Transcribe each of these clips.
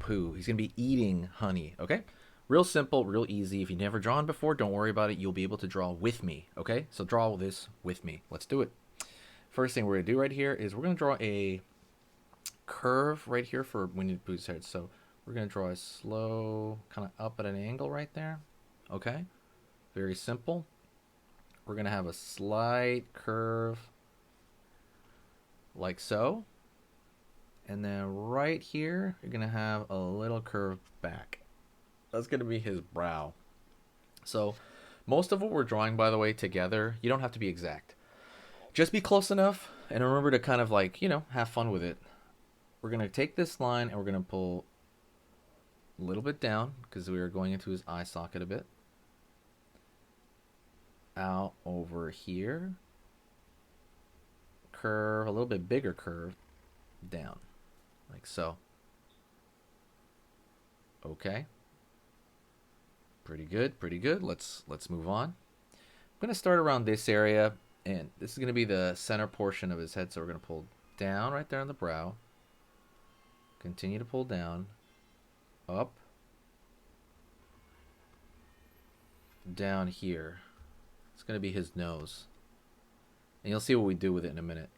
Pooh. He's going to be eating honey, okay? Real simple, real easy. If you've never drawn before, don't worry about it. You'll be able to draw with me, okay? So draw this with me. Let's do it. First thing we're going to do right here is we're going to draw a curve right here for Winnie the Pooh's head. So we're going to draw a slow kind of up at an angle right there, okay? Very simple. We're going to have a slight curve like so. And then right here, you're going to have a little curve back. That's going to be his brow. So most of what we're drawing, by the way, together, you don't have to be exact. Just be close enough and remember to kind of like, you know, have fun with it. We're going to take this line and we're going to pull a little bit down because we are going into his eye socket a bit. Out over here. Curve, a little bit bigger curve down. Like so. Okay. Pretty good, pretty good. Let's move on. I'm going to start around this area, and this is going to be the center portion of his head, so we're going to pull down right there on the brow. Continue to pull down. Up. Down here. It's going to be his nose. And you'll see what we do with it in a minute.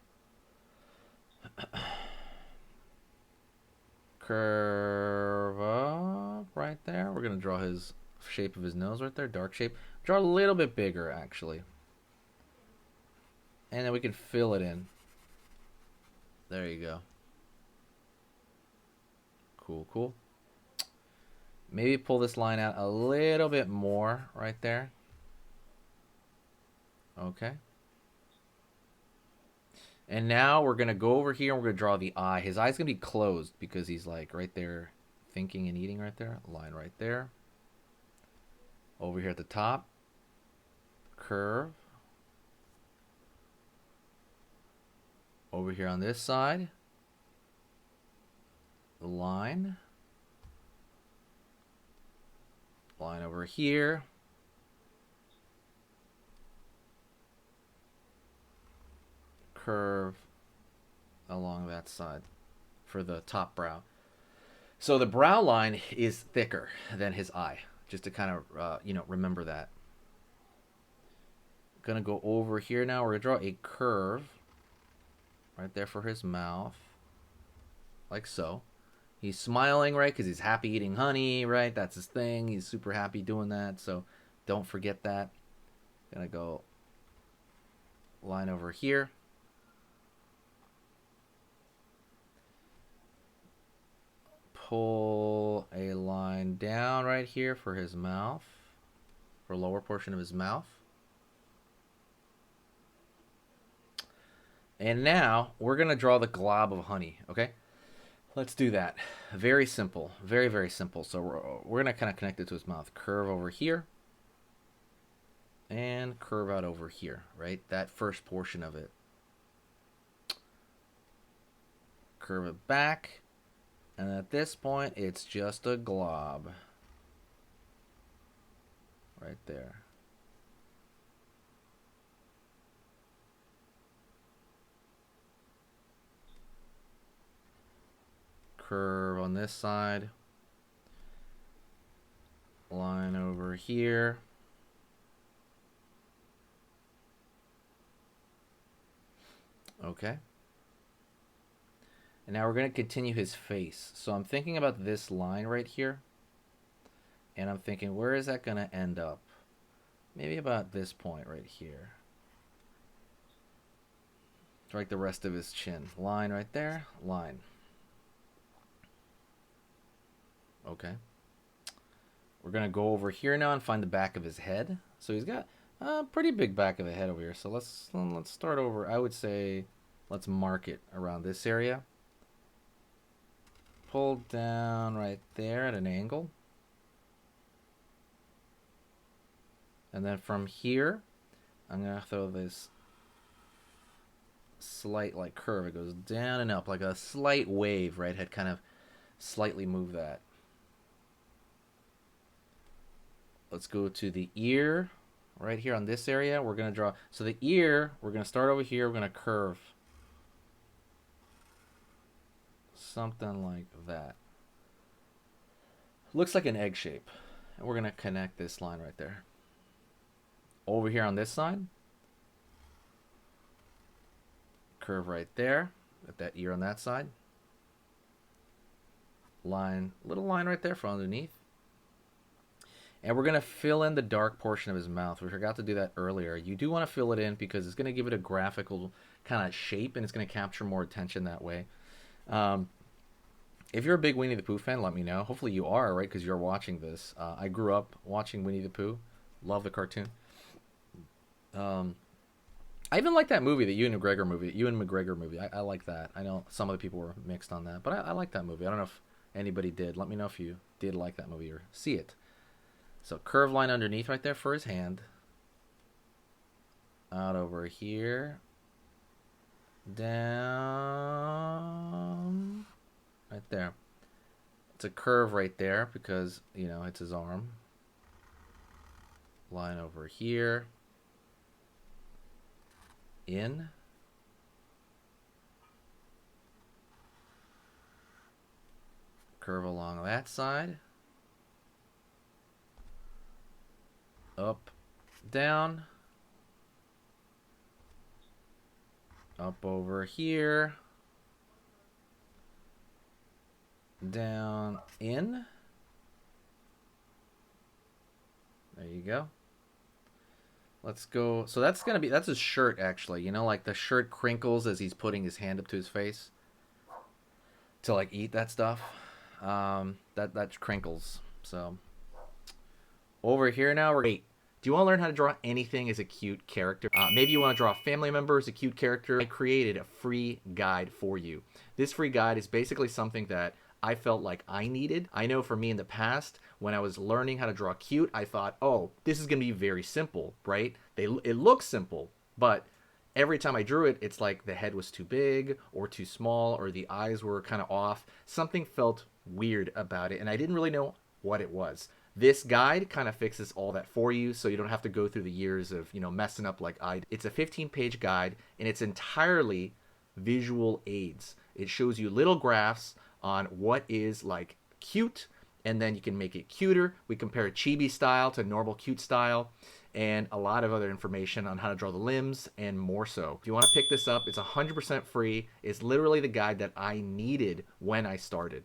Curve up right there. We're going to draw his shape of his nose right there. Dark shape. Draw a little bit bigger, actually. And then we can fill it in. There you go. Cool, cool. Maybe pull this line out a little bit more right there. Okay. And now we're going to go over here and we're going to draw the eye. His eye's going to be closed because he's like right there thinking and eating right there. Line right there. Over here at the top. Curve. Over here on this side. The line. Line over here. Curve along that side for the top brow. So the brow line is thicker than his eye, just to kind of remember that. Gonna go over here now. We're gonna draw a curve right there for his mouth, like so. He's smiling, right, because he's happy eating honey, right? That's his thing. He's super happy doing that, so don't forget that. Gonna go line over here. Pull a line down right here for his mouth, for lower portion of his mouth. And now we're going to draw the glob of honey, okay? Let's do that. Very simple, very, very simple. So we're going to kind of connect it to his mouth. Curve over here and curve out over here, right? That first portion of it. Curve it back. And at this point, it's just a glob. Right there. Curve on this side. Line over here. Okay. And now we're going to continue his face. So I'm thinking about this line right here. And I'm thinking, where is that going to end up? Maybe about this point right here. Like the rest of his chin. Line right there. Line. Okay. We're going to go over here now and find the back of his head. So he's got a pretty big back of the head over here. So let's start over. I would say let's mark it around this area. Pull down right there at an angle. And then from here, I'm going to throw this slight like curve. It goes down and up like a slight wave, right? I'd kind of slightly move that. Let's go to the ear right here on this area. We're going to draw. So the ear, we're going to start over here. We're going to curve. Something like that. Looks like an egg shape. And we're going to connect this line right there. Over here on this side, curve right there. Got that ear on that side. Line, little line right there for underneath. And we're going to fill in the dark portion of his mouth. We forgot to do that earlier. You do want to fill it in because it's going to give it a graphical kind of shape, and it's going to capture more attention that way. If you're a big Winnie the Pooh fan, let me know. Hopefully you are, right? Because you're watching this. I grew up watching Winnie the Pooh. Love the cartoon. I even like that movie, the Ewan McGregor movie. I like that. I know some of the people were mixed on that, but I like that movie. I don't know if anybody did. Let me know if you did like that movie or see it. So curve line underneath right there for his hand. Out over here. Down. Right there. It's a curve right there because, you know, it's his arm. Line over here. In. Curve along that side. Up, down. Up over here. Down, in. There you go. Let's go. So that's going to be, that's his shirt actually. You know, like the shirt crinkles as he's putting his hand up to his face to like eat that stuff. That crinkles. So over here now, do you want to learn how to draw anything as a cute character? Maybe you want to draw a family member as a cute character. I created a free guide for you. This free guide is basically something that I felt like I needed. I know for me in the past, when I was learning how to draw cute, I thought, oh, this is going to be very simple, right? It looks simple, but every time I drew it, it's like the head was too big or too small or the eyes were kind of off. Something felt weird about it, and I didn't really know what it was. This guide kind of fixes all that for you, so you don't have to go through the years of, you know, messing up like I did. It's a 15-page guide, and it's entirely visual aids. It shows you little graphs on what is like cute, and then you can make it cuter. We compare chibi style to normal cute style, and a lot of other information on how to draw the limbs and more so. If you want to pick this up, it's 100% free. It's literally the guide that I needed when I started.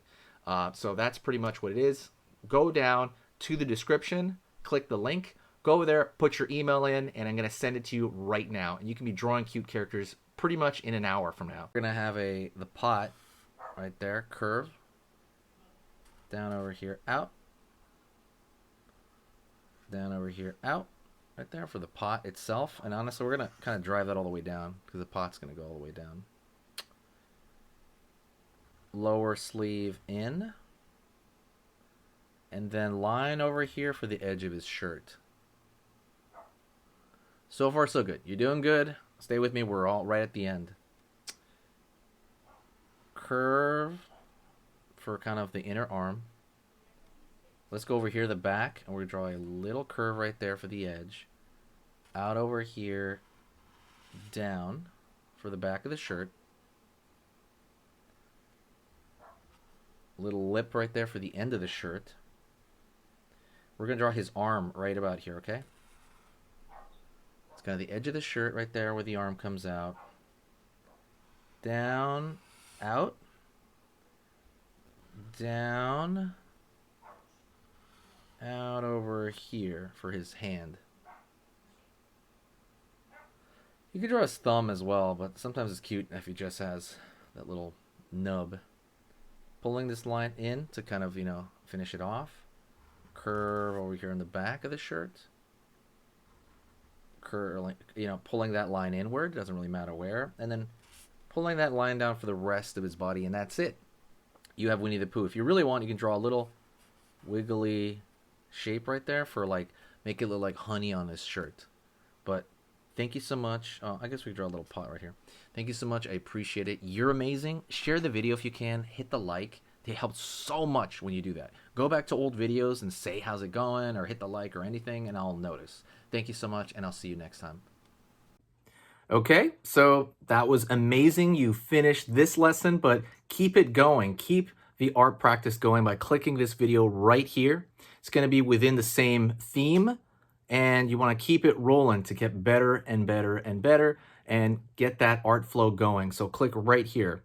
So that's pretty much what it is. Go down to the description, click the link, go over there, put your email in, and I'm going to send it to you right now. And you can be drawing cute characters pretty much in an hour from now. We're going to have the pot right there, curve, down over here, out, down over here, out, right there for the pot itself. And honestly, we're going to kind of drive that all the way down because the pot's going to go all the way down. Lower sleeve in. And then line over here for the edge of his shirt. So far, so good. You're doing good. Stay with me. We're all right at the end. Curve for kind of the inner arm. Let's go over here, the back, and we're going to draw a little curve right there for the edge. Out over here, down for the back of the shirt. Little lip right there for the end of the shirt. We're going to draw his arm right about here, okay? It's kind of the edge of the shirt right there where the arm comes out. Down, out, down, out over here for his hand. You could draw his thumb as well, but sometimes it's cute if he just has that little nub. Pulling this line in to kind of, you know, finish it off. Curve over here in the back of the shirt. Curve, you know, pulling that line inward, doesn't really matter where, and then pulling that line down for the rest of his body, and that's it. You have Winnie the Pooh. If you really want, you can draw a little wiggly shape right there for like make it look like honey on his shirt. But thank you so much. I guess we can draw a little pot right here. Thank you so much. I appreciate it. You're amazing. Share the video if you can. Hit the like. It helps so much when you do that. Go back to old videos and say how's it going or hit the like or anything and I'll notice. Thank you so much and I'll see you next time. Okay, so that was amazing. You finished this lesson, but keep it going. Keep the art practice going by clicking this video right here. It's going to be within the same theme, and you want to keep it rolling to get better and better and better and get that art flow going. So click right here.